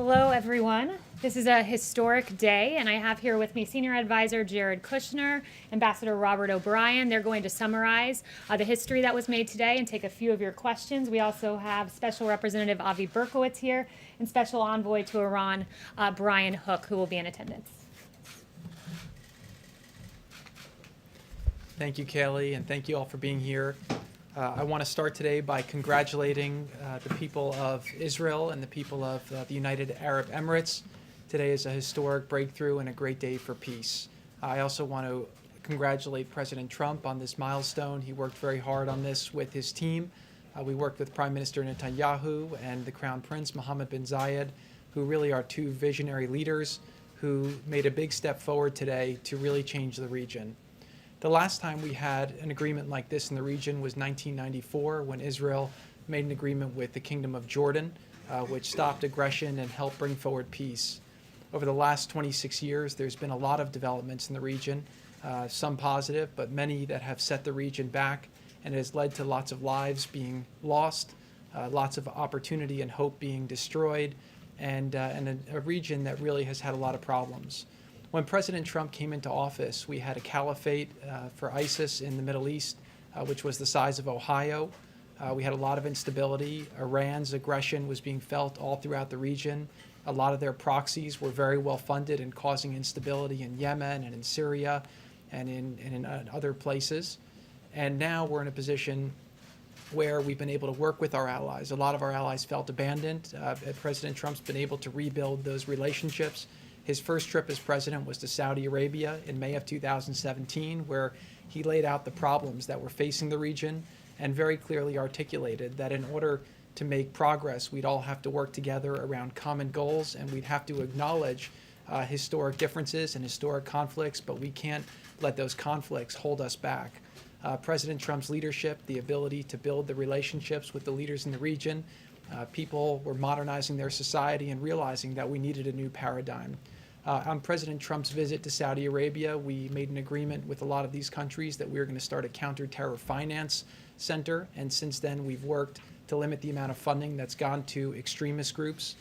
Hello, everyone. This is a historic day, and I have here with me Senior Advisor Jared Kushner, Ambassador Robert O'Brien. They're going to summarize the history that was made today and take a few of your questions. We also have Special Representative Avi Berkowitz here and Special Envoy to Iran, Brian Hook, who will be in attendance. Thank you, Kayleigh, and thank you all for being here. I want to start today by congratulating the people of Israel and the people of the United Arab Emirates. Today is a historic breakthrough and a great day for peace. I also want to congratulate President Trump on this milestone. He worked very hard on this with his team. We worked with Prime Minister Netanyahu and the Crown Prince Mohammed bin Zayed, who really are two visionary leaders who made a big step forward today to really change the region. The last time we had an agreement like this in the region was 1994, when Israel made an agreement with the Kingdom of Jordan, which stopped aggression and helped bring forward peace. Over the last 26 years, there's been a lot of developments in the region, some positive, but many that have set the region back, and it has led to lots of lives being lost, lots of opportunity and hope being destroyed, and a region that really has had a lot of problems. When President Trump came into office, we had a caliphate for ISIS in the Middle East, which was the size of Ohio. We had a lot of instability. Iran's aggression was being felt all throughout the region. A lot of their proxies were very well funded and causing instability in Yemen and in Syria and in other places. And now we're in a position where we've been able to work with our allies. A lot of our allies felt abandoned. President Trump's been able to rebuild those relationships. His first trip as president was to Saudi Arabia in May of 2017, where he laid out the problems that were facing the region and very clearly articulated that in order to make progress, we'd all have to work together around common goals, and we'd have to acknowledge historic differences and historic conflicts, but we can't let those conflicts hold us back. President Trump's leadership, the ability to build the relationships with the leaders in the region, people were modernizing their society and realizing that we needed a new paradigm. On President Trump's visit to Saudi Arabia, we made an agreement with a lot of these countries that we were going to start a counter-terror finance center, and since then we've worked to limit the amount of funding that's gone to extremist groups.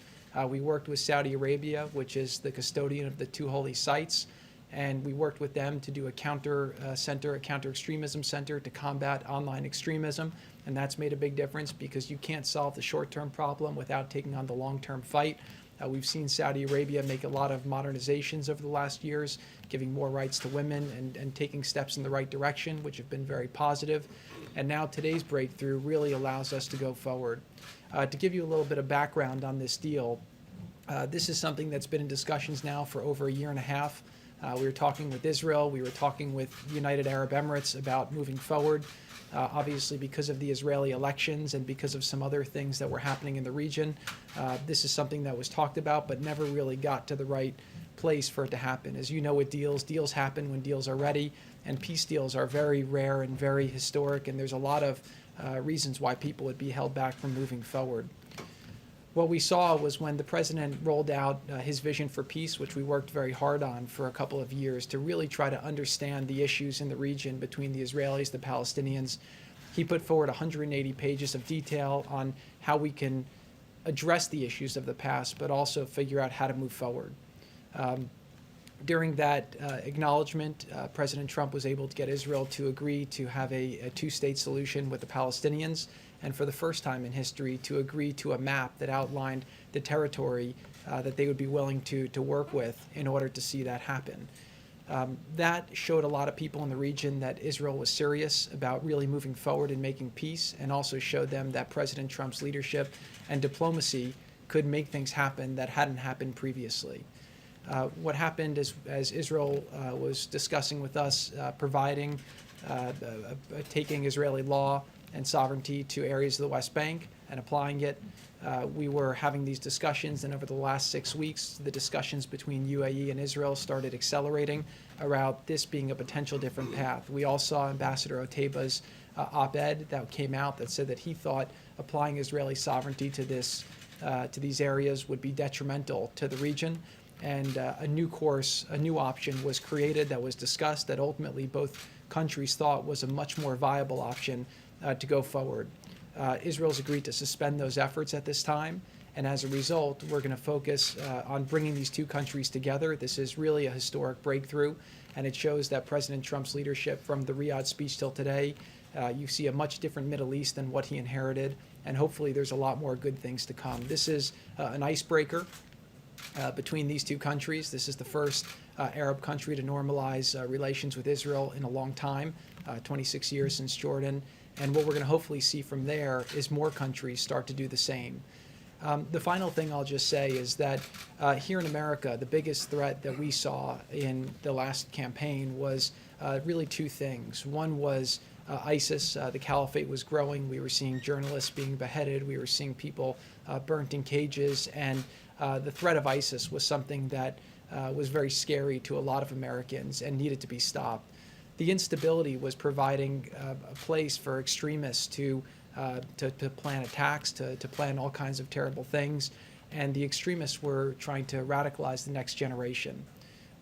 We worked with Saudi Arabia, which is the custodian of the two holy sites, and we worked with them to do a counter-extremism center to combat online extremism, and that's made a big difference because you can't solve the short-term problem without taking on the long-term fight. We've seen Saudi Arabia make a lot of modernizations over the last years, giving more rights to women and taking steps in the right direction, which have been very positive. And now today's breakthrough really allows us to go forward. To give you a little bit of background on this deal, this is something that's been in discussions now for over a year and a half. We were talking with Israel, we were talking with United Arab Emirates about moving forward. Obviously, because of the Israeli elections and because of some other things that were happening in the region, this is something that was talked about but never really got to the right place for it to happen. As you know, with deals happen when deals are ready, and peace deals are very rare and very historic, and there's a lot of reasons why people would be held back from moving forward. What we saw was when the president rolled out his vision for peace, which we worked very hard on for a couple of years to really try to understand the issues in the region between the Israelis, the Palestinians. He put forward 180 pages of detail on how we can address the issues of the past, but also figure out how to move forward. During that acknowledgement, President Trump was able to get Israel to agree to have a two-state solution with the Palestinians, and for the first time in history to agree to a map that outlined the territory that they would be willing to work with in order to see that happen. That showed a lot of people in the region that Israel was serious about really moving forward and making peace, and also showed them that President Trump's leadership and diplomacy could make things happen that hadn't happened previously. What happened is, as Israel was discussing with us, providing, taking Israeli law and sovereignty to areas of the West Bank and applying it. We were having these discussions, and over the last 6 weeks, the discussions between UAE and Israel started accelerating around this being a potential different path. We all saw Ambassador Oteba's op-ed that came out that said that he thought applying Israeli sovereignty to these areas would be detrimental to the region. And a new option was created that was discussed that ultimately both countries thought was a much more viable option to go forward. Israel's agreed to suspend those efforts at this time, And as a result, we're going to focus on bringing these two countries together. This is really a historic breakthrough, and it shows that President Trump's leadership from the Riyadh speech till today, you see a much different Middle East than what he inherited, and hopefully there's a lot more good things to come. This is an icebreaker between these two countries. This is the first Arab country to normalize relations with Israel in a long time, 26 years since Jordan. And what we're going to hopefully see from there is more countries start to do the same. The final thing I'll just say is that here in America, the biggest threat that we saw in the last campaign was really two things. One was ISIS. The caliphate was growing. We were seeing journalists being beheaded. We were seeing people burnt in cages. And the threat of ISIS was something that was very scary to a lot of Americans and needed to be stopped. The instability was providing a place for extremists to plan attacks, to plan all kinds of terrible things, and the extremists were trying to radicalize the next generation.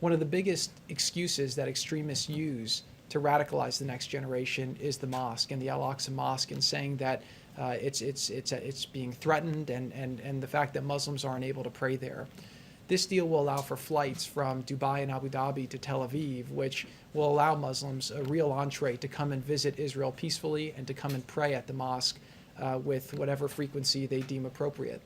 One of the biggest excuses that extremists use to radicalize the next generation is the mosque and the Al-Aqsa Mosque, and saying that it's being threatened, and the fact that Muslims aren't able to pray there. This deal will allow for flights from Dubai and Abu Dhabi to Tel Aviv, which will allow Muslims a real entree to come and visit Israel peacefully and to come and pray at the mosque with whatever frequency they deem appropriate.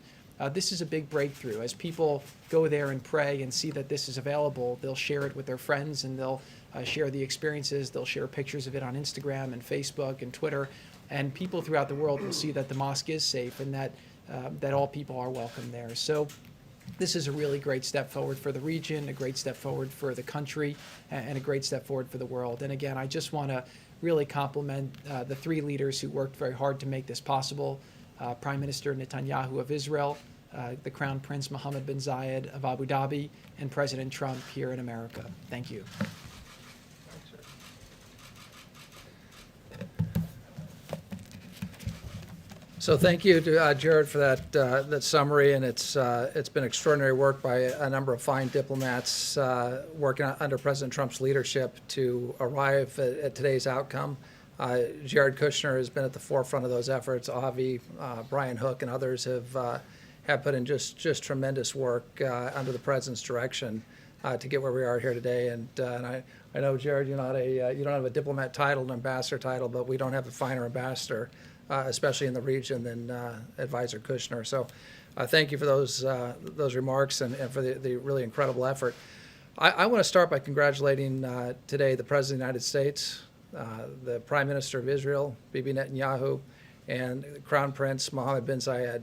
This is a big breakthrough. As people go there and pray and see that this is available, they'll share it with their friends, and they'll share the experiences. They'll share pictures of it on Instagram and Facebook and Twitter, and people throughout the world will see that the mosque is safe and that all people are welcome there. So this is a really great step forward for the region, a great step forward for the country, and a great step forward for the world. And again, I just want to really compliment the three leaders who worked very hard to make this possible. Prime Minister Netanyahu of Israel, the Crown Prince Mohammed bin Zayed of Abu Dhabi, and President Trump here in America. Thank you. So thank you to Jared for that summary, and it's been extraordinary work by a number of fine diplomats working under President Trump's leadership to arrive at today's outcome. Jared Kushner has been at the forefront of those efforts. Avi, Brian Hook, and others have put in just tremendous work under the president's direction to get where we are here today. And I know, Jared, you don't have a diplomat title, an ambassador title, but we don't have a finer ambassador, especially in the region, than Advisor Kushner. So thank you for those remarks and for the really incredible effort. I want to start by congratulating today the President of the United States, the Prime Minister of Israel, Bibi Netanyahu, and Crown Prince Mohammed bin Zayed.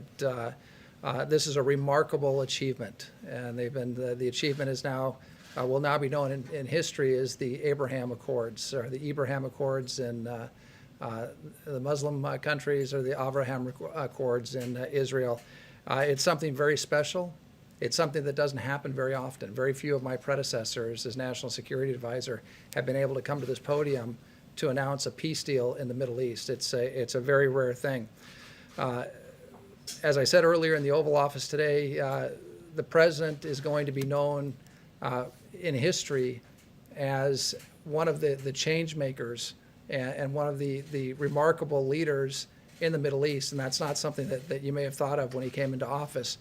This is a remarkable achievement, and the achievement is now will now be known in history as the Abraham Accords, or the Ibrahim Accords in the Muslim countries, or the Abraham Accords in Israel. It's something very special. It's something that doesn't happen very often. Very few of my predecessors as National Security Advisor have been able to come to this podium to announce a peace deal in the Middle East. It's a very rare thing. As I said earlier in the Oval Office today, the President is going to be known in history as one of the change makers and one of the remarkable leaders in the Middle East, and that's not something that you may have thought of when he came into office.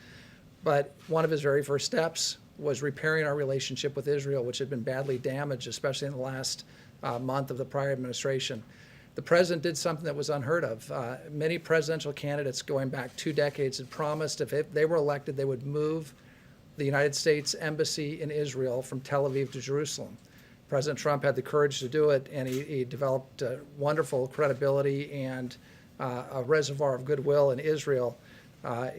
But one of his very first steps was repairing our relationship with Israel, which had been badly damaged, especially in the last month of the prior administration. The president did something that was unheard of. Many presidential candidates going back 2 decades had promised if they were elected, they would move the United States Embassy in Israel from Tel Aviv to Jerusalem. President Trump had the courage to do it, and he developed wonderful credibility and a reservoir of goodwill in Israel.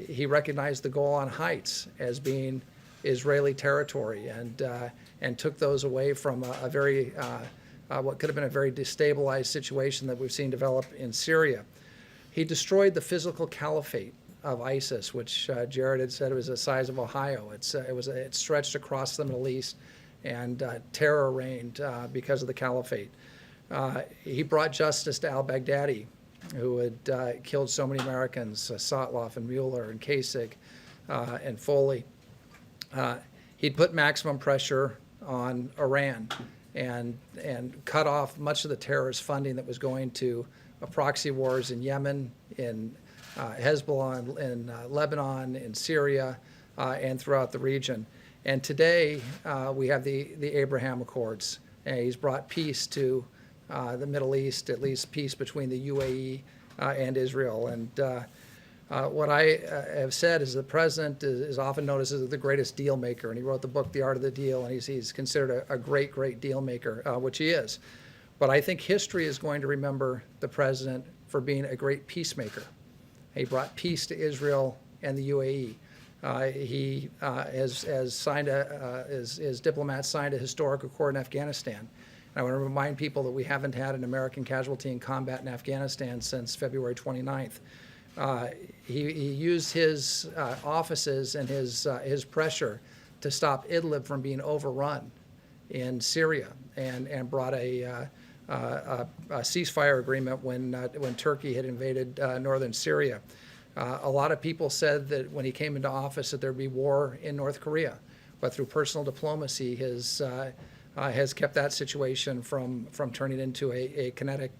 He recognized the Golan Heights as being Israeli territory, and took those away from a very what could have been a very destabilized situation that we've seen develop in Syria. He destroyed the physical caliphate of ISIS, which Jared had said was the size of Ohio. It stretched across the Middle East, and terror reigned because of the caliphate. He brought justice to al-Baghdadi, who had killed so many Americans, Sotloff and Mueller and Kasich and Foley. He'd put maximum pressure on Iran and cut off much of the terrorist funding that was going to proxy wars in Yemen, in Hezbollah in Lebanon, in Syria, and throughout the region. And today we have the Abraham Accords. And he's brought peace to the Middle East, at least peace between the UAE and Israel. And what I have said is the president is often noticed as the greatest deal maker, and he wrote the book The Art of the Deal, and he's considered a great deal maker, which he is. But I think history is going to remember the president for being a great peacemaker. He brought peace to Israel and the UAE. He has signed his diplomats signed a historic accord in Afghanistan. And I want to remind people that we haven't had an American casualty in combat in Afghanistan since February 29th. He used his offices and his pressure to stop Idlib from being overrun in Syria, and brought a ceasefire agreement when Turkey had invaded northern Syria. A lot of people said that when he came into office that there'd be war in North Korea, but through personal diplomacy, has kept that situation from turning into a kinetic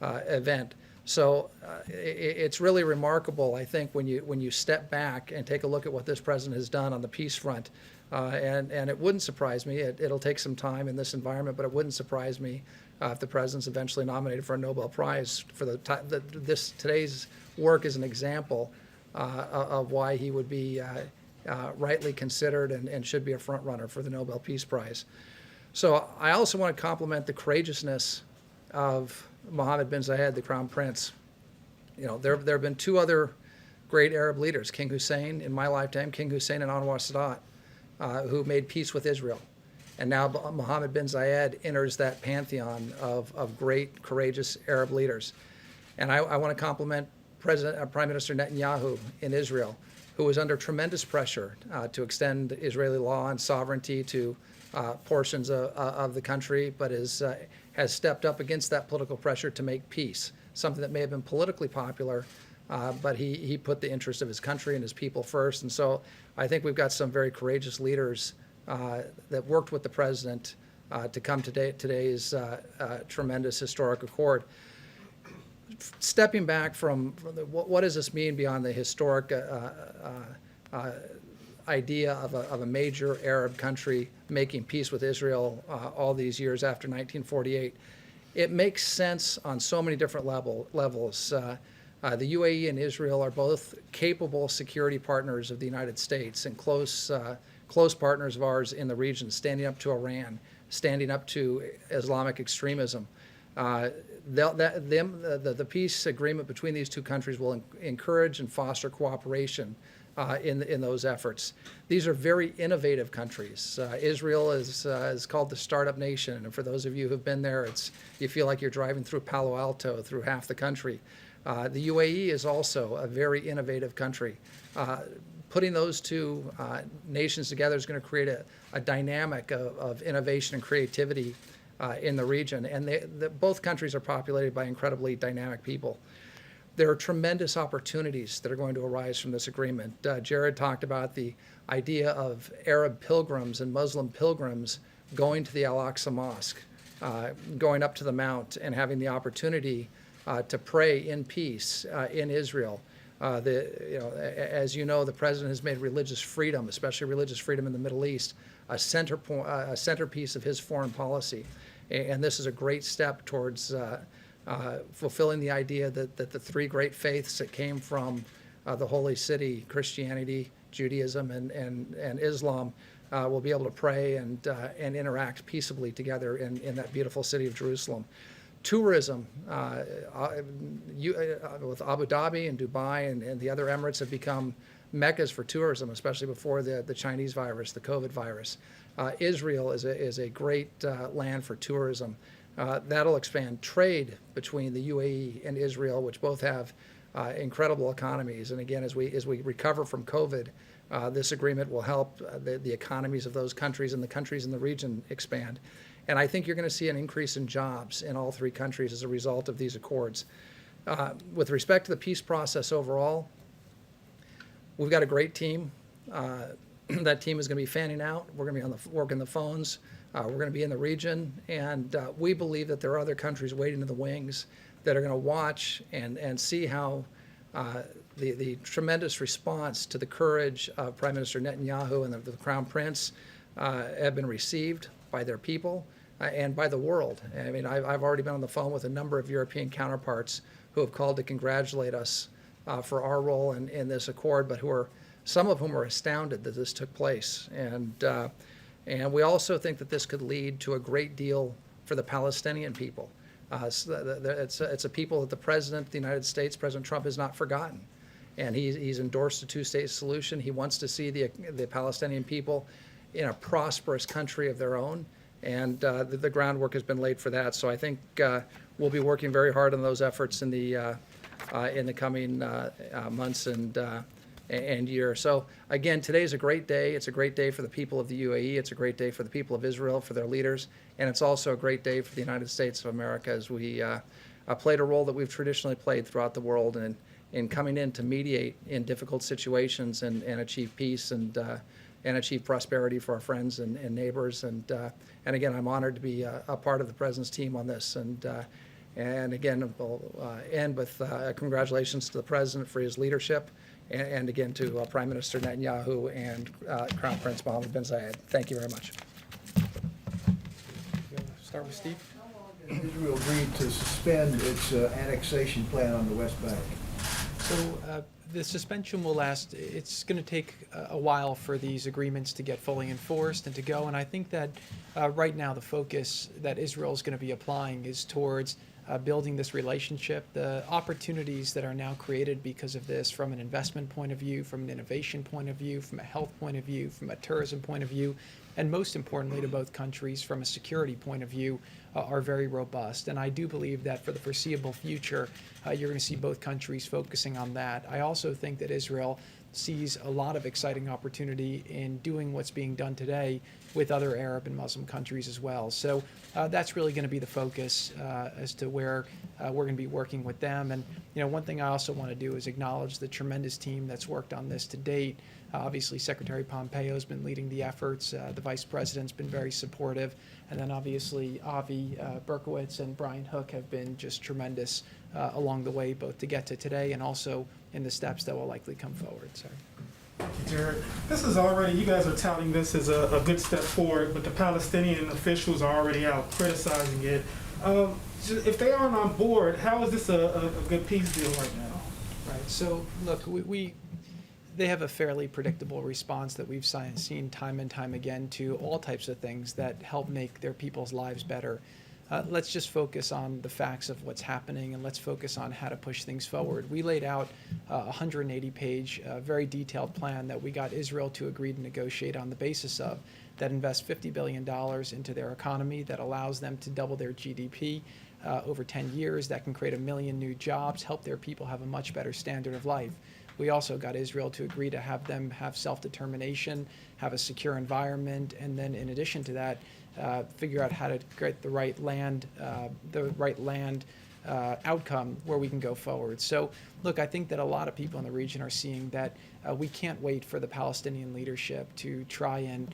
event. So it's really remarkable, I think, when you step back and take a look at what this president has done on the peace front. And it wouldn't surprise me. It'll take some time in this environment, but it wouldn't surprise me if the president's eventually nominated for a Nobel Prize for today's work is an example of why he would be rightly considered and should be a front runner for the Nobel Peace Prize. So I also want to compliment the courageousness of Mohammed bin Zayed, the Crown Prince. You know, there have been two other great Arab leaders, King Hussein in my lifetime, King Hussein and Anwar Sadat, who made peace with Israel. And now Mohammed bin Zayed enters that pantheon of great, courageous Arab leaders. And I want to compliment Prime Minister Netanyahu in Israel, who was under tremendous pressure to extend Israeli law and sovereignty to portions of the country, but has stepped up against that political pressure to make peace, something that may have been politically popular, but he put the interest of his country and his people first. And so I think we've got some very courageous leaders that worked with the president to come to today's tremendous historic accord. Stepping back from what does this mean beyond the historic idea of a major Arab country making peace with Israel all these years after 1948, it makes sense on so many different levels. The UAE and Israel are both capable security partners of the United States and close partners of ours in the region, standing up to Iran, standing up to Islamic extremism. The peace agreement between these two countries will encourage and foster cooperation in those efforts. These are very innovative countries. Israel is called the startup nation, and for those of you who've been there, you feel like you're driving through Palo Alto, through half the country. The UAE is also a very innovative country. Putting those two nations together is going to create a dynamic of innovation and creativity in the region, and both countries are populated by incredibly dynamic people. There are tremendous opportunities that are going to arise from this agreement. Jared talked about the idea of Arab pilgrims and Muslim pilgrims going to the Al-Aqsa Mosque, going up to the Mount and having the opportunity to pray in peace in Israel. As you know, the president has made religious freedom, especially religious freedom in the Middle East, a centerpiece of his foreign policy. And this is a great step towards fulfilling the idea that the three great faiths that came from the Holy City, Christianity, Judaism, and Islam, will be able to pray and interact peaceably together in that beautiful city of Jerusalem. Tourism, with Abu Dhabi and Dubai and the other Emirates have become meccas for tourism, especially before the Chinese virus, the COVID virus. Israel is a great land for tourism. That'll expand trade between the UAE and Israel, which both have incredible economies. And again, as we recover from COVID, this agreement will help the economies of those countries and the countries in the region expand. And I think you're going to see an increase in jobs in all three countries as a result of these accords. With respect to the peace process overall, we've got a great team. That team is going to be fanning out. We're going to be working the phones. We're going to be in the region. And we believe that there are other countries waiting in the wings that are going to watch and see how the tremendous response to the courage of Prime Minister Netanyahu and the Crown Prince have been received by their people and by the world. I mean, I've already been on the phone with a number of European counterparts who have called to congratulate us for our role in this accord, but some of whom are astounded that this took place. And we also think that this could lead to a great deal for the Palestinian people. It's a people that the President of the United States, President Trump, has not forgotten. And he's endorsed a two-state solution. He wants to see the Palestinian people in a prosperous country of their own. And the groundwork has been laid for that. So I think we'll be working very hard on those efforts in the coming months and year. So again, today's a great day. It's a great day for the people of the UAE. It's a great day for the people of Israel, for their leaders. And it's also a great day for the United States of America as we played a role that we've traditionally played throughout the world in coming in to mediate in difficult situations and achieve peace and achieve prosperity for our friends and neighbors. And again, I'm honored to be a part of the President's team on this. And again, we'll end with congratulations to the President for his leadership, and again to Prime Minister Netanyahu and Crown Prince Mohammed bin Zayed. Thank you very much. Start with Steve. Israel agreed to suspend its annexation plan on the West Bank. So the suspension will last. It's going to take a while for these agreements to get fully enforced and to go. And I think that right now the focus that Israel is going to be applying is towards building this relationship. The opportunities that are now created because of this, from an investment point of view, from an innovation point of view, from a health point of view, from a tourism point of view, and most importantly to both countries from a security point of view, are very robust. And I do believe that for the foreseeable future, you're going to see both countries focusing on that. I also think that Israel sees a lot of exciting opportunity in doing what's being done today with other Arab and Muslim countries as well. So that's really going to be the focus as to where we're going to be working with them. And one thing I also want to do is acknowledge the tremendous team that's worked on this to date. Obviously, Secretary Pompeo has been leading the efforts. The Vice President's been very supportive. And then obviously Avi Berkowitz and Brian Hook have been just tremendous along the way, both to get to today and also in the steps that will likely come forward. So. Thank you, Jared. This is already, you guys are touting this as a good step forward, but the Palestinian officials are already out criticizing it. If they aren't on board, how is this a good peace deal right now? Right. So look, they have a fairly predictable response that we've seen time and time again to all types of things that help make their people's lives better. Let's just focus on the facts of what's happening, and let's focus on how to push things forward. We laid out a 180-page, very detailed plan that we got Israel to agree to negotiate on the basis of, that invests $50 billion into their economy, that allows them to double their GDP over 10 years, that can create 1 million new jobs, help their people have a much better standard of life. We also got Israel to agree to have them have self-determination, have a secure environment, and then in addition to that, figure out how to create the right land outcome where we can go forward. So, look, I think that a lot of people in the region are seeing that we can't wait for the Palestinian leadership to try and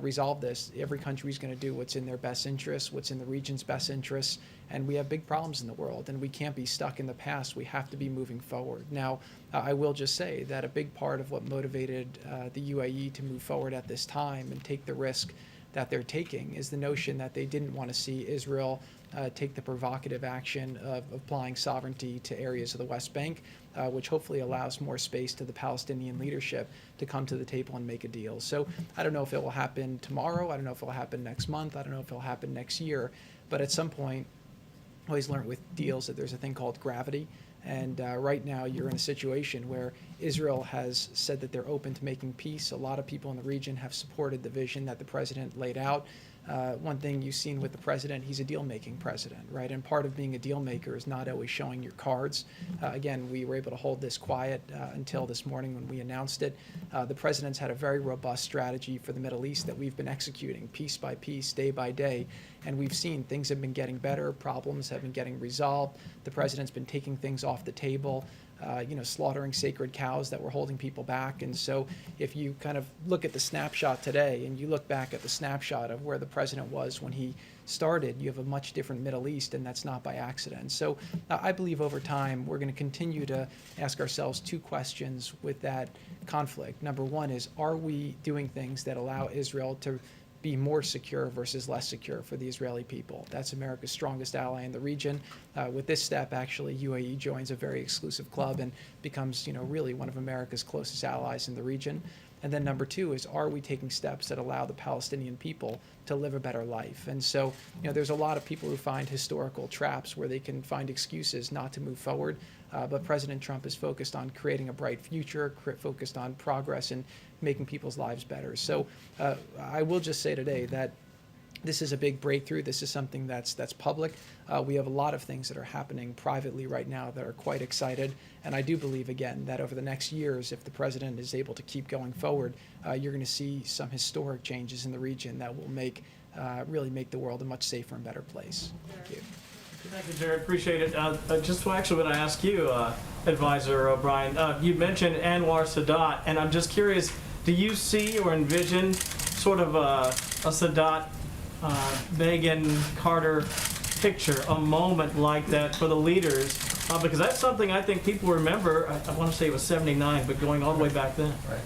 resolve this. Every country is going to do what's in their best interests, what's in the region's best interests, and we have big problems in the world, and we can't be stuck in the past. We have to be moving forward. Now, I will just say that a big part of what motivated the UAE to move forward at this time and take the risk that they're taking is the notion that they didn't want to see Israel take the provocative action of applying sovereignty to areas of the West Bank, which hopefully allows more space to the Palestinian leadership to come to the table and make a deal. So I don't know if it will happen tomorrow. I don't know if it will happen next month. I don't know if it will happen next year. But at some point, I always learned with deals that there's a thing called gravity. And right now you're in a situation where Israel has said that they're open to making peace. A lot of people in the region have supported the vision that the president laid out. One thing you've seen with the president, he's a deal-making president, right? And part of being a deal-maker is not always showing your cards. Again, we were able to hold this quiet until this morning when we announced it. The president's had a very robust strategy for the Middle East that we've been executing piece by piece, day by day. And we've seen things have been getting better, problems have been getting resolved. The president's been taking things off the table. slaughtering sacred cows that were holding people back. And so if you kind of look at the snapshot today and you look back at the snapshot of where the president was when he started, you have a much different Middle East, and that's not by accident. So I believe over time we're going to continue to ask ourselves two questions with that conflict. Number one is, are we doing things that allow Israel to be more secure versus less secure for the Israeli people? That's America's strongest ally in the region. With this step, actually, UAE joins a very exclusive club and becomes, really one of America's closest allies in the region. And then number two is, are we taking steps that allow the Palestinian people to live a better life? And so, there's a lot of people who find historical traps where they can find excuses not to move forward. But President Trump is focused on creating a bright future, focused on progress and making people's lives better. So I will just say today that this is a big breakthrough. This is something that's public. We have a lot of things that are happening privately right now that are quite excited. And I do believe, again, that over the next years, if the president is able to keep going forward, you're going to see some historic changes in the region that will really make the world a much safer and better place. Thank you. Thank you, Jared. Appreciate it. Just actually want to ask you, Advisor O'Brien, you mentioned Anwar Sadat, and I'm just curious, do you see or envision sort of a Sadat, Reagan, Carter picture, a moment like that for the leaders? Because that's something I think people remember. I want to say it was 79, but going all the way back then. Right.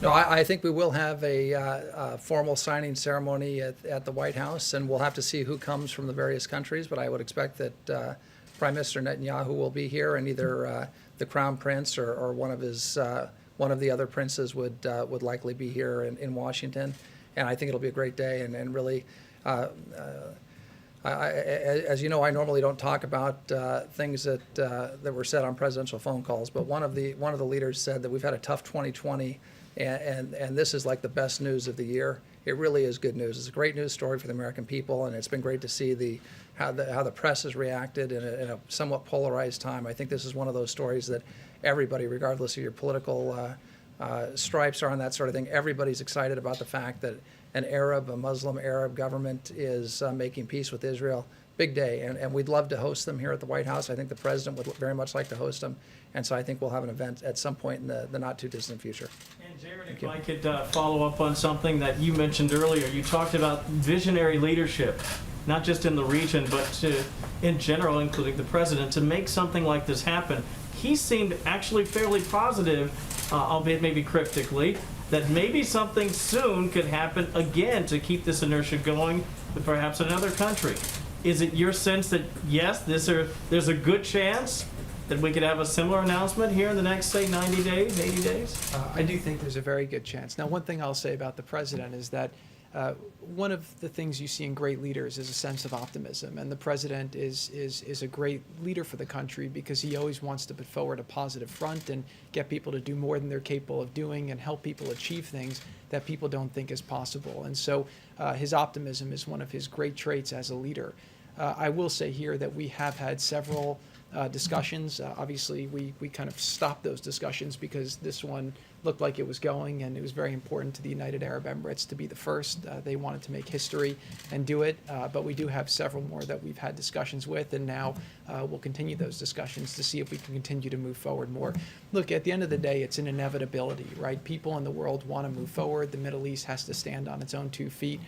No, I think we will have a formal signing ceremony at the White House, and we'll have to see who comes from the various countries. But I would expect that Prime Minister Netanyahu will be here, and either the Crown Prince or one of the other princes would likely be here in Washington. And I think it'll be a great day, and really. As you know, I normally don't talk about things that were said on presidential phone calls, but one of the leaders said that we've had a tough 2020, and this is like the best news of the year. It really is good news. It's a great news story for the American people, and it's been great to see how the press has reacted in a somewhat polarized time. I think this is one of those stories that everybody, regardless of your political stripes or on that sort of thing, everybody's excited about the fact that a Muslim Arab government is making peace with Israel. Big day, and we'd love to host them here at the White House. I think the president would very much like to host them, and so I think we'll have an event at some point in the not too distant future. And Jared, if I could follow up on something that you mentioned earlier, you talked about visionary leadership, not just in the region, but in general, including the president, to make something like this happen. He seemed actually fairly positive, albeit maybe cryptically, that maybe something soon could happen again to keep this inertia going with perhaps another country. Is it your sense that, yes, there's a good chance that we could have a similar announcement here in the next, say, 90 days, 80 days? I do think there's a very good chance. Now, one thing I'll say about the president is that one of the things you see in great leaders is a sense of optimism, and the president is a great leader for the country because he always wants to put forward a positive front and get people to do more than they're capable of doing and help people achieve things that people don't think is possible. And so his optimism is one of his great traits as a leader. I will say here that we have had several discussions. Obviously, we kind of stopped those discussions because this one looked like it was going, and it was very important to the United Arab Emirates to be the first. They wanted to make history and do it, but we do have several more that we've had discussions with, and now we'll continue those discussions to see if we can continue to move forward more. Look, at the end of the day, it's an inevitability, right? People in the world want to move forward. The Middle East has to stand on its own 2 feet.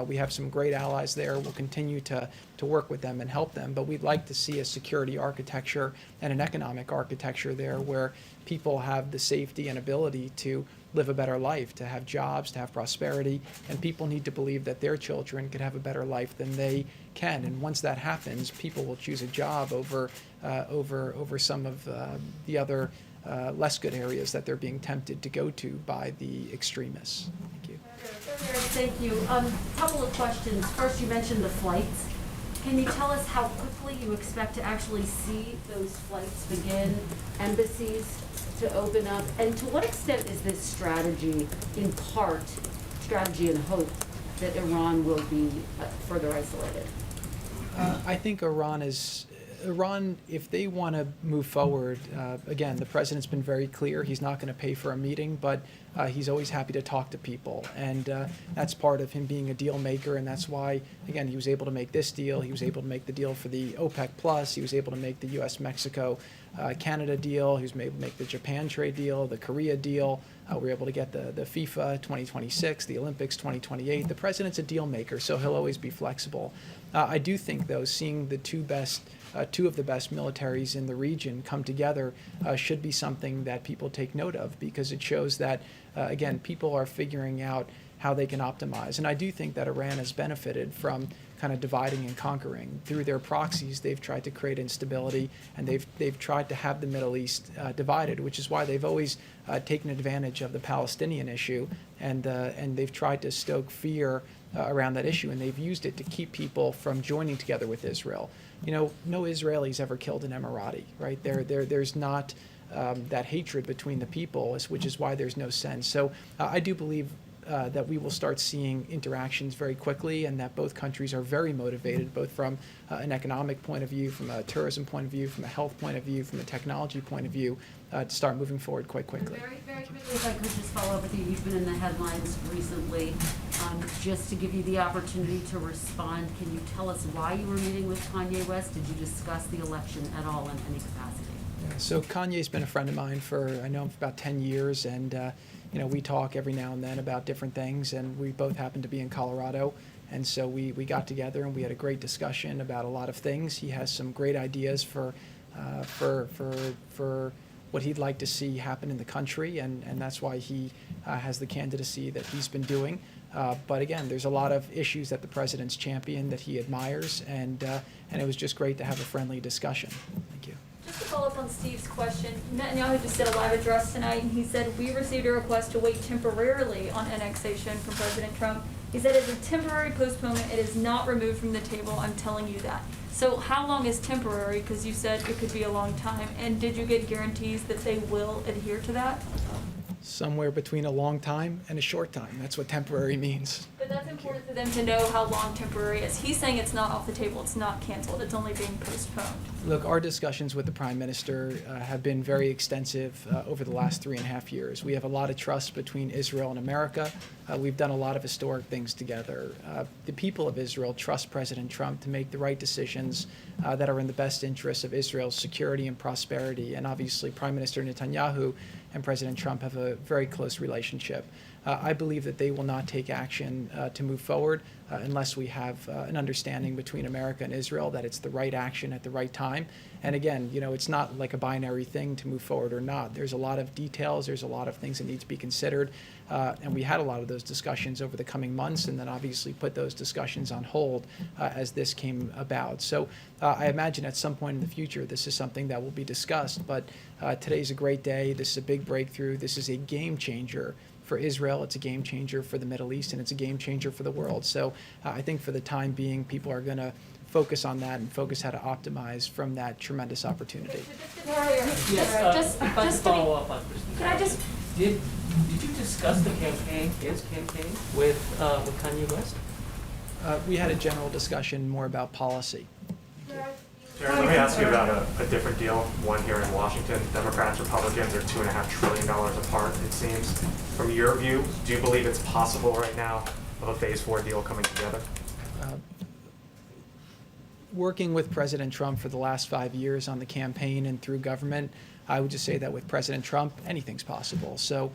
We have some great allies there. We'll continue to work with them and help them, but we'd like to see a security architecture and an economic architecture there where people have the safety and ability to live a better life, to have jobs, to have prosperity, and people need to believe that their children could have a better life than they can. And once that happens, people will choose a job over some of the other less good areas that they're being tempted to go to by the extremists. Thank you. Thank you. Couple of questions. First, you mentioned the flights. Can you tell us how quickly you expect to actually see those flights begin, embassies to open up, and to what extent is this strategy, in part, strategy and hope that Iran will be further isolated? I think Iran, if they want to move forward, again, the president's been very clear. He's not going to pay for a meeting, but he's always happy to talk to people, and that's part of him being a deal maker, and that's why, again, he was able to make this deal. He was able to make the deal for the OPEC Plus. He was able to make the U.S.-Mexico Canada deal. He was able to make the Japan trade deal, the Korea deal. We were able to get the FIFA 2026, the Olympics 2028. The president's a deal maker, so he'll always be flexible. I do think, though, seeing the two of the best militaries in the region come together should be something that people take note of, because it shows that, again, people are figuring out how they can optimize. And I do think that Iran has benefited from kind of dividing and conquering. Through their proxies, they've tried to create instability, and they've tried to have the Middle East divided, which is why they've always taken advantage of the Palestinian issue, and they've tried to stoke fear around that issue, and they've used it to keep people from joining together with Israel. You know, no Israelis ever killed an Emirati, right? There's not that hatred between the people, which is why there's no sense. So I do believe that we will start seeing interactions very quickly, and that both countries are very motivated, both from an economic point of view, from a tourism point of view, from a health point of view, from a technology point of view, to start moving forward quite quickly. Very, very quickly, if I could just follow up with you, you've been in the headlines recently. Just to give you the opportunity to respond, can you tell us why you were meeting with Kanye West? Did you discuss the election at all in any capacity? Yeah, so Kanye's been a friend of mine I know him for about 10 years, and you know, we talk every now and then about different things, and we both happen to be in Colorado, and so we got together and we had a great discussion about a lot of things. He has some great ideas for what he'd like to see happen in the country, and that's why he has the candidacy that he's been doing. But again, there's a lot of issues that the president's championed that he admires, and it was just great to have a friendly discussion. Thank you. Just to follow up on Steve's question, Netanyahu just did a live address tonight, and he said, we received a request to wait temporarily on annexation from President Trump. He said it's a temporary postponement. It is not removed from the table. I'm telling you that. So how long is temporary? Because you said it could be a long time. And did you get guarantees that they will adhere to that? Somewhere between a long time and a short time. That's what temporary means. But that's important for them to know how long temporary is. He's saying it's not off the table. It's not canceled. It's only being postponed. Look, our discussions with the Prime Minister have been very extensive over the last 3.5 years. We have a lot of trust between Israel and America. We've done a lot of historic things together. The people of Israel trust President Trump to make the right decisions that are in the best interests of Israel's security and prosperity. And obviously, Prime Minister Netanyahu and President Trump have a very close relationship. I believe that they will not take action to move forward unless we have an understanding between America and Israel that it's the right action at the right time. And again, you know, it's not like a binary thing to move forward or not. There's a lot of details. There's a lot of things that need to be considered. And we had a lot of those discussions over the coming months, and then obviously put those discussions on hold as this came about. So I imagine at some point in the future, this is something that will be discussed. But today's a great day. This is a big breakthrough. This is a game changer for Israel. It's a game changer for the Middle East, and it's a game changer for the world. So I think for the time being, people are going to focus on that and focus how to optimize from that tremendous opportunity. Yes, if I could follow up on this. Can I just? Did you discuss the campaign, his campaign, with Kanye West? We had a general discussion more about policy. Jared, let me ask you about a different deal, one here in Washington. Democrats, Republicans are $2.5 trillion apart, it seems. From your view, do you believe it's possible right now of a phase 4 deal coming together? Working with President Trump for the last 5 years on the campaign and through government, I would just say that with President Trump, anything's possible. So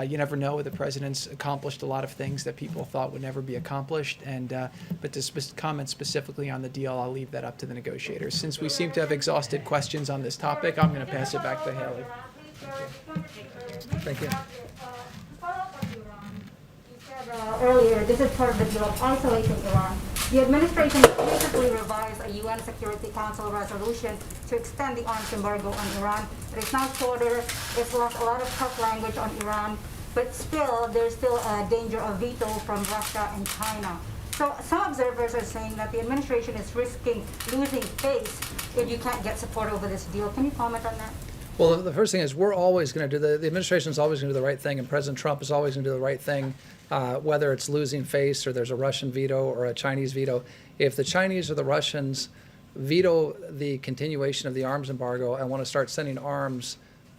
you never know. The president's accomplished a lot of things that people thought would never be accomplished. But to comment specifically on the deal, I'll leave that up to the negotiators. Since we seem to have exhausted questions on this topic, I'm going to pass it back to Haley. Thank you. Earlier, this is part of the deal of isolating Iran. The administration recently revised a UN Security Council resolution to extend the arms embargo on Iran. It is now shorter. It's lost a lot of tough language on Iran, but still, there's still a danger of veto from Russia and China. So some observers are saying that the administration is risking losing face if you can't get support over this deal. Can you comment on that? Well, the first thing is we're always going to do the administration is always going to do the right thing, and President Trump is always going to do the right thing, whether it's losing face or there's a Russian veto or a Chinese veto. If the Chinese or the Russians veto the continuation of the arms embargo and want to start sending arms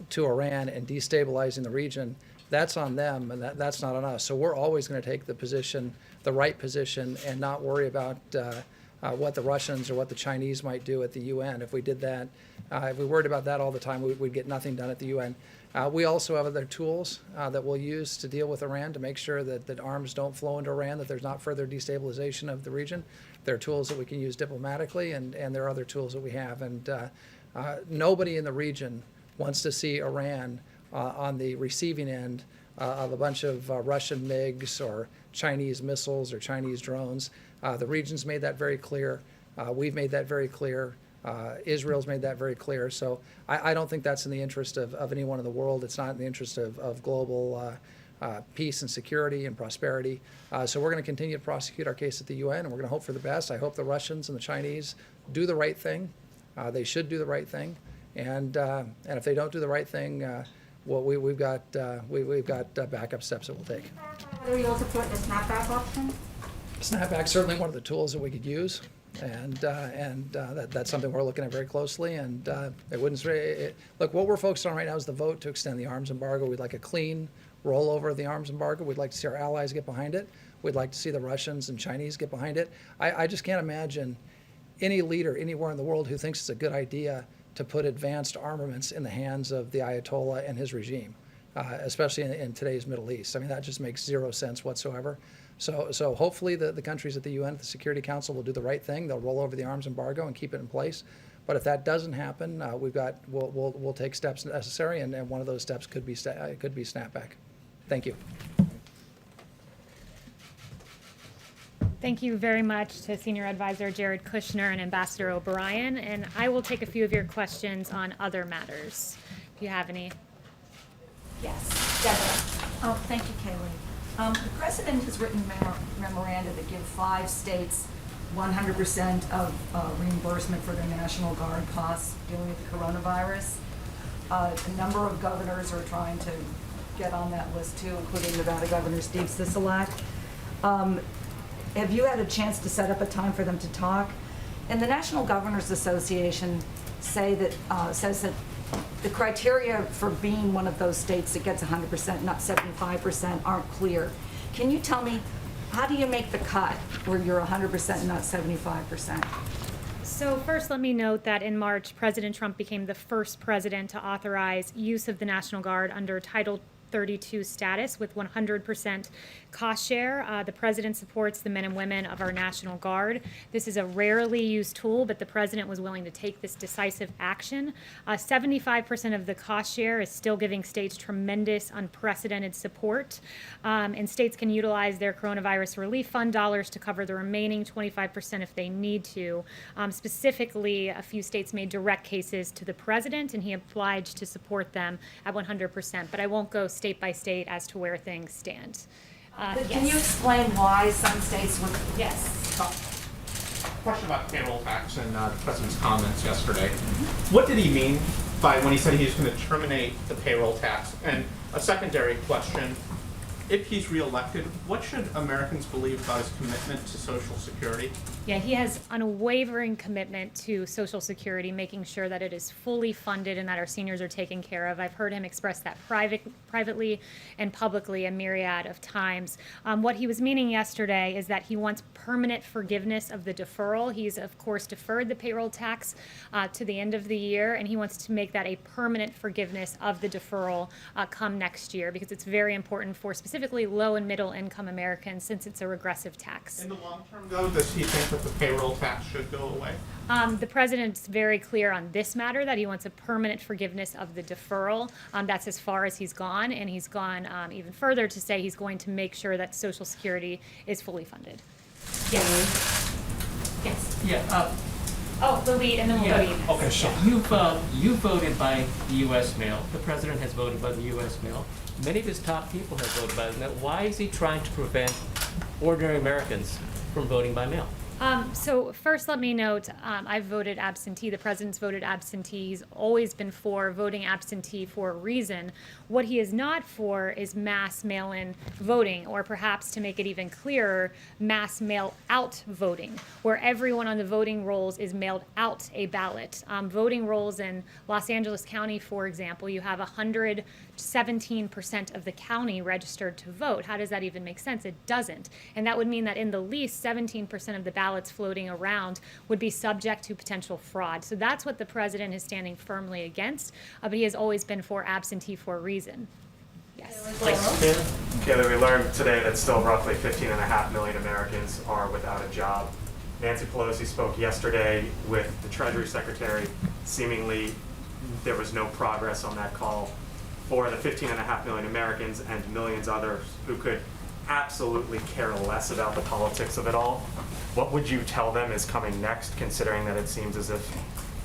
to Iran and destabilizing the region, that's on them, and that's not on us. So we're always going to take the right position, and not worry about what the Russians or what the Chinese might do at the UN. If we did that, if we worried about that all the time, we'd get nothing done at the UN. We also have other tools that we'll use to deal with Iran to make sure that arms don't flow into Iran, that there's not further destabilization of the region. There are tools that we can use diplomatically, and there are other tools that we have. And nobody in the region wants to see Iran on the receiving end of a bunch of Russian MiGs or Chinese missiles or Chinese drones. The region's made that very clear. We've made that very clear. Israel's made that very clear. So I don't think that's in the interest of anyone in the world. It's not in the interest of global peace and security and prosperity. So we're going to continue to prosecute our case at the UN, and we're going to hope for the best. I hope the Russians and the Chinese do the right thing. They should do the right thing. And if they don't do the right thing, well, we've got backup steps that we'll take. Whether you also support the snapback option? Snapback's certainly one of the tools that we could use, and that's something we're looking at very closely. And look, what we're focused on right now is the vote to extend the arms embargo. We'd like a clean rollover of the arms embargo. We'd like to see our allies get behind it. We'd like to see the Russians and Chinese get behind it. I just can't imagine any leader anywhere in the world who thinks it's a good idea to put advanced armaments in the hands of the Ayatollah and his regime, especially in today's Middle East. I mean, that just makes zero sense whatsoever. So hopefully the countries at the UN, the Security Council, will do the right thing. They'll roll over the arms embargo and keep it in place. But if that doesn't happen, we'll take steps necessary, and one of those steps could be snapback. Thank you. Thank you very much to Senior Advisor Jared Kushner and Ambassador O'Brien. And I will take a few of your questions on other matters, if you have any. Yes, Deborah. Oh, thank you, Kayleigh. The president has written memoranda that give 5 states 100% of reimbursement for their National Guard costs dealing with the coronavirus. A number of governors are trying to get on that list too, including Nevada Governor Steve Sisolak. Have you had a chance to set up a time for them to talk? And the National Governors Association says that the criteria for being one of those states that gets 100%, not 75%, aren't clear. Can you tell me, how do you make the cut where you're 100% and not 75%? So first, let me note that in March, President Trump became the first president to authorize use of the National Guard under Title 32 status with 100% cost share. The president supports the men and women of our National Guard. This is a rarely used tool, but the president was willing to take this decisive action. 75% of the cost share is still giving states tremendous, unprecedented support, and states can utilize their coronavirus relief fund dollars to cover the remaining 25% if they need to. Specifically, a few states made direct cases to the president, and he obliged to support them at 100%, but I won't go state by state as to where things stand. Can you explain why some states would? Yes. Question about payroll tax and the president's comments yesterday. What did he mean by when he said he was going to terminate the payroll tax? And a secondary question, if he's reelected, what should Americans believe about his commitment to Social Security? Yeah, he has unwavering commitment to Social Security, making sure that it is fully funded and that our seniors are taken care of. I've heard him express that privately and publicly a myriad of times. What he was meaning yesterday is that he wants permanent forgiveness of the deferral. He's, of course, deferred the payroll tax to the end of the year, and he wants to make that a permanent forgiveness of the deferral come next year, because it's very important for specifically low and middle income Americans, since it's a regressive tax. In the long term, though, does he think that the payroll tax should go away? The president's very clear on this matter that he wants a permanent forgiveness of the deferral. That's as far as he's gone, and he's gone even further to say he's going to make sure that Social Security is fully funded. Yes. Yes. Yeah. Oh, the lead, and then we'll go to you next. Okay, so you voted by the U.S. mail. The president has voted by the U.S. mail. Many of his top people have voted by the mail. Why is he trying to prevent ordinary Americans from voting by mail? So first, let me note, I've voted absentee. The president's voted absentee. He's always been for voting absentee for a reason. What he is not for is mass mail-in voting, or perhaps, to make it even clearer, mass mail-out voting, where everyone on the voting rolls is mailed out a ballot. Voting rolls in Los Angeles County, for example, you have 117% of the county registered to vote. How does that even make sense? It doesn't. And that would mean that in the least 17% of the ballots floating around would be subject to potential fraud. So that's what the president is standing firmly against, but he has always been for absentee for a reason. Yes. Kayleigh, we learned today that still roughly 15.5 million Americans are without a job. Nancy Pelosi spoke yesterday with the Treasury Secretary. Seemingly, there was no progress on that call for the 15.5 million Americans and millions others who could absolutely care less about the politics of it all. What would you tell them is coming next, considering that it seems as if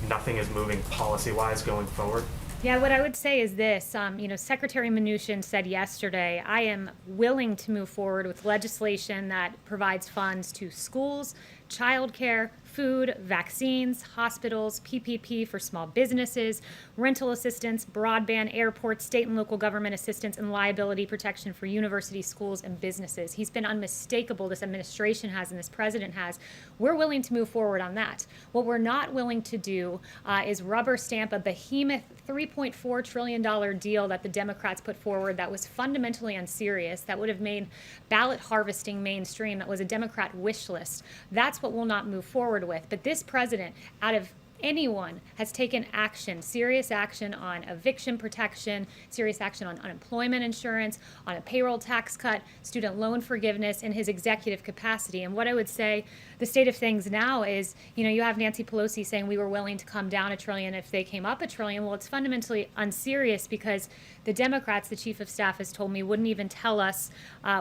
nothing is moving policy-wise going forward? Yeah, what I would say is this, Secretary Mnuchin said yesterday, I am willing to move forward with legislation that provides funds to schools, childcare, food, vaccines, hospitals, PPP for small businesses, rental assistance, broadband, airports, state and local government assistance, and liability protection for universities, schools, and businesses. He's been unmistakable, this administration has and this president has. We're willing to move forward on that. What we're not willing to do is rubber stamp a behemoth $3.4 trillion deal that the Democrats put forward that was fundamentally unserious, that would have made ballot harvesting mainstream, that was a Democrat wish list. That's what we'll not move forward with. But this president, out of anyone, has taken action, serious action on eviction protection, serious action on unemployment insurance, on a payroll tax cut, student loan forgiveness in his executive capacity. And what I would say, the state of things now is, you have Nancy Pelosi saying we were willing to come down $1 trillion if they came up $1 trillion. Well, it's fundamentally unserious because the Democrats, the chief of staff has told me, wouldn't even tell us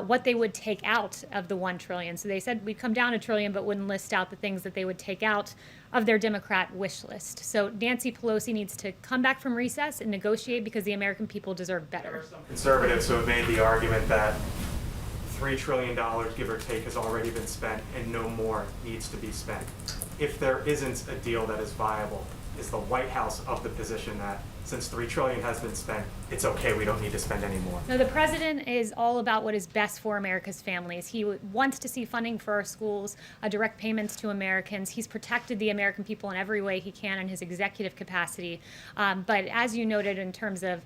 what they would take out of the $1 trillion. So they said we'd come down $1 trillion, but wouldn't list out the things that they would take out of their Democrat wish list. So Nancy Pelosi needs to come back from recess and negotiate because the American people deserve better. There are some conservatives who have made the argument that $3 trillion, give or take, has already been spent and no more needs to be spent. If there isn't a deal that is viable, is the White House of the position that since $3 trillion has been spent, it's okay, we don't need to spend any more? No, the president is all about what is best for America's families. He wants to see funding for our schools, direct payments to Americans. He's protected the American people in every way he can in his executive capacity. But as you noted, in terms of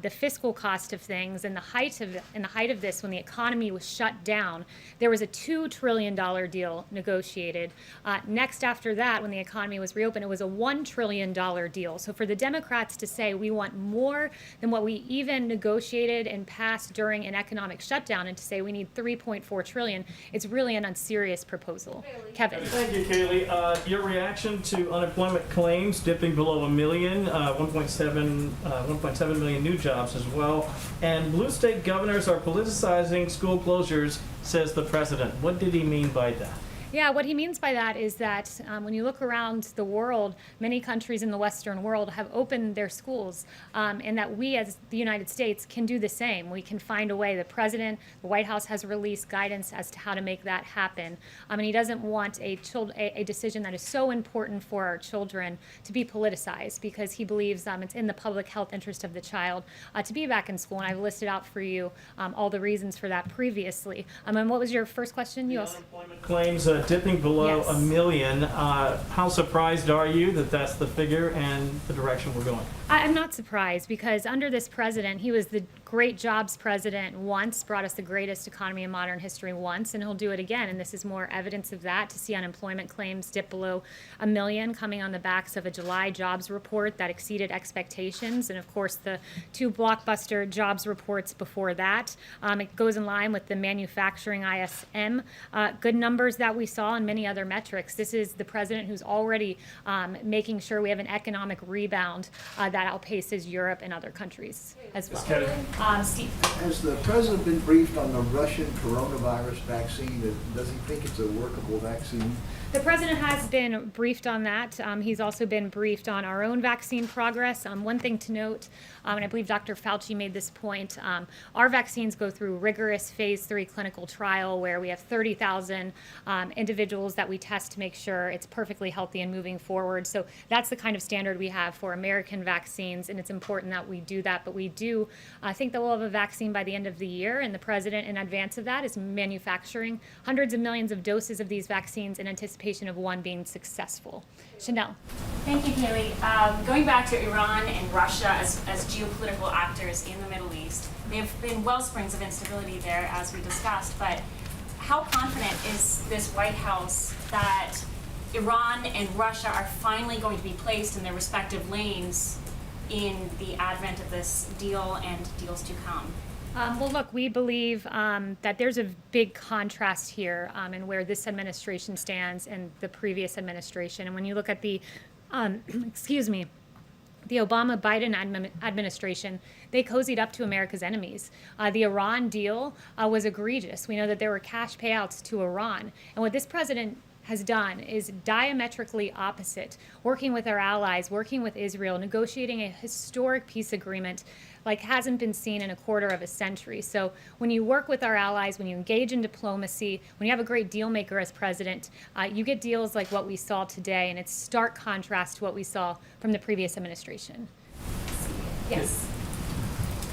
the fiscal cost of things and the height of this, when the economy was shut down, there was a $2 trillion deal negotiated. Next after that, when the economy was reopened, it was a $1 trillion deal. So for the Democrats to say we want more than what we even negotiated and passed during an economic shutdown, and to say we need $3.4 trillion, it's really an unserious proposal. Kevin. Thank you, Kayleigh. Your reaction to unemployment claims dipping below 1 million, 1.7 million new jobs as well, and blue state governors are politicizing school closures, says the president. What did he mean by that? Yeah, what he means by that is that when you look around the world, many countries in the Western world have opened their schools, and that we as the United States can do the same. We can find a way. The president, the White House has released guidance as to how to make that happen. And he doesn't want a decision that is so important for our children to be politicized, because he believes it's in the public health interest of the child to be back in school. And I've listed out for you all the reasons for that previously. And what was your first question? The unemployment claims dipping below Yes. 1 million. How surprised are you that that's the figure and the direction we're going? I'm not surprised, because under this president, he was the great jobs president once, brought us the greatest economy in modern history once, and he'll do it again. And this is more evidence of that, to see unemployment claims dip below 1 million, coming on the backs of a July jobs report that exceeded expectations. And of course, the 2 blockbuster jobs reports before that. It goes in line with the manufacturing ISM good numbers that we saw, and many other metrics. This is the president who's already making sure we have an economic rebound that outpaces Europe and other countries as well. Steve. Has the president been briefed on the Russian coronavirus vaccine? Does he think it's a workable vaccine? The president has been briefed on that. He's also been briefed on our own vaccine progress. One thing to note, and I believe Dr. Fauci made this point, our vaccines go through rigorous phase 3 clinical trial where we have 30,000 individuals that we test to make sure it's perfectly healthy and moving forward. So that's the kind of standard we have for American vaccines, and it's important that we do that. But we do think that we'll have a vaccine by the end of the year, and the president, in advance of that, is manufacturing hundreds of millions of doses of these vaccines in anticipation of one being successful. Chanel. Thank you, Kayleigh. Going back to Iran and Russia as geopolitical actors in the Middle East, they have been wellsprings of instability there, as we discussed, but how confident is this White House that Iran and Russia are finally going to be placed in their respective lanes in the advent of this deal and deals to come? Well, look, we believe that there's a big contrast here in where this administration stands and the previous administration. And when you look at the, excuse me, the Obama-Biden administration, they cozied up to America's enemies. The Iran deal was egregious. We know that there were cash payouts to Iran. And what this president has done is diametrically opposite, working with our allies, working with Israel, negotiating a historic peace agreement like hasn't been seen in a quarter of a century. So when you work with our allies, when you engage in diplomacy, when you have a great deal maker as president, you get deals like what we saw today, and it's stark contrast to what we saw from the previous administration. Yes.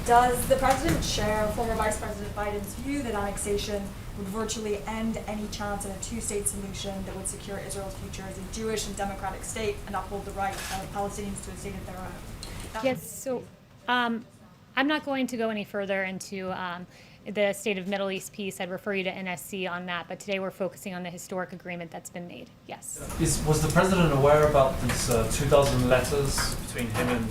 Does the president share former Vice President Biden's view that annexation would virtually end any chance in a two-state solution that would secure Israel's future as a Jewish and democratic state and uphold the right of Palestinians to a state of their own? Yes, so I'm not going to go any further into the state of Middle East peace. I'd refer you to NSC on that, but today we're focusing on the historic agreement that's been made. Yes. Was the president aware about these 2,000 letters between him and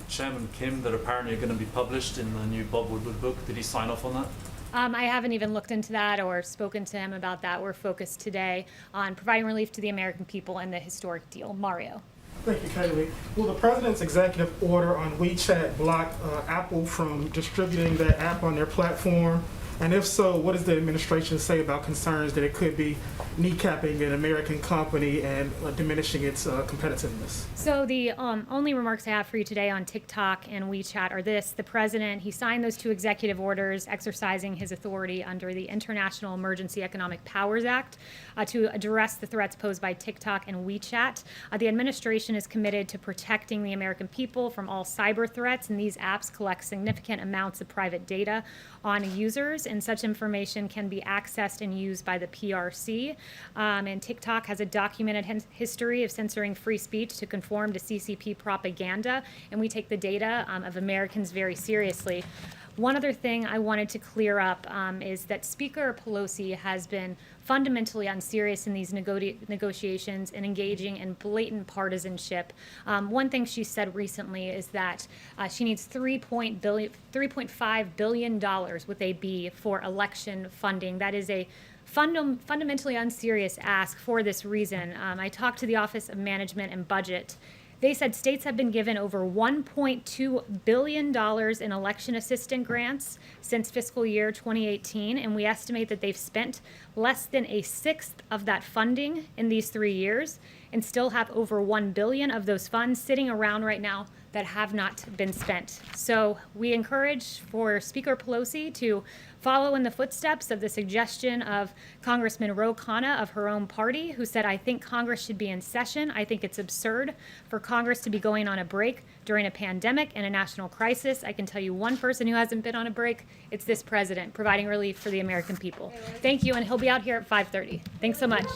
Chairman Kim that apparently are going to be published in the new Bob Woodward book? Did he sign off on that? I haven't even looked into that or spoken to him about that. We're focused today on providing relief to the American people and the historic deal. Mario. Thank you, Kayleigh. Will the president's executive order on WeChat block Apple from distributing that app on their platform? And if so, what does the administration say about concerns that it could be kneecapping an American company and diminishing its competitiveness? So the only remarks I have for you today on TikTok and WeChat are this. The president, he signed those 2 executive orders exercising his authority under the International Emergency Economic Powers Act to address the threats posed by TikTok and WeChat. The administration is committed to protecting the American people from all cyber threats, and these apps collect significant amounts of private data on users, and such information can be accessed and used by the PRC. And TikTok has a documented history of censoring free speech to conform to CCP propaganda, and we take the data of Americans very seriously. One other thing I wanted to clear up is that Speaker Pelosi has been fundamentally unserious in these negotiations and engaging in blatant partisanship. One thing she said recently is that she needs $3.5 billion with a B for election funding. That is a fundamentally unserious ask for this reason. I talked to the Office of Management and Budget. They said states have been given over $1.2 billion in election assistance grants since fiscal year 2018, and we estimate that they've spent less than a sixth of that funding in these 3 years and still have over $1 billion of those funds sitting around right now that have not been spent. So we encourage for Speaker Pelosi to follow in the footsteps of the suggestion of Congressman Ro Khanna of her own party, who said, I think Congress should be in session. I think it's absurd for Congress to be going on a break during a pandemic and a national crisis. I can tell you one person who hasn't been on a break. It's this president providing relief for the American people. Thank you, and he'll be out here at 5:30. Thanks so much.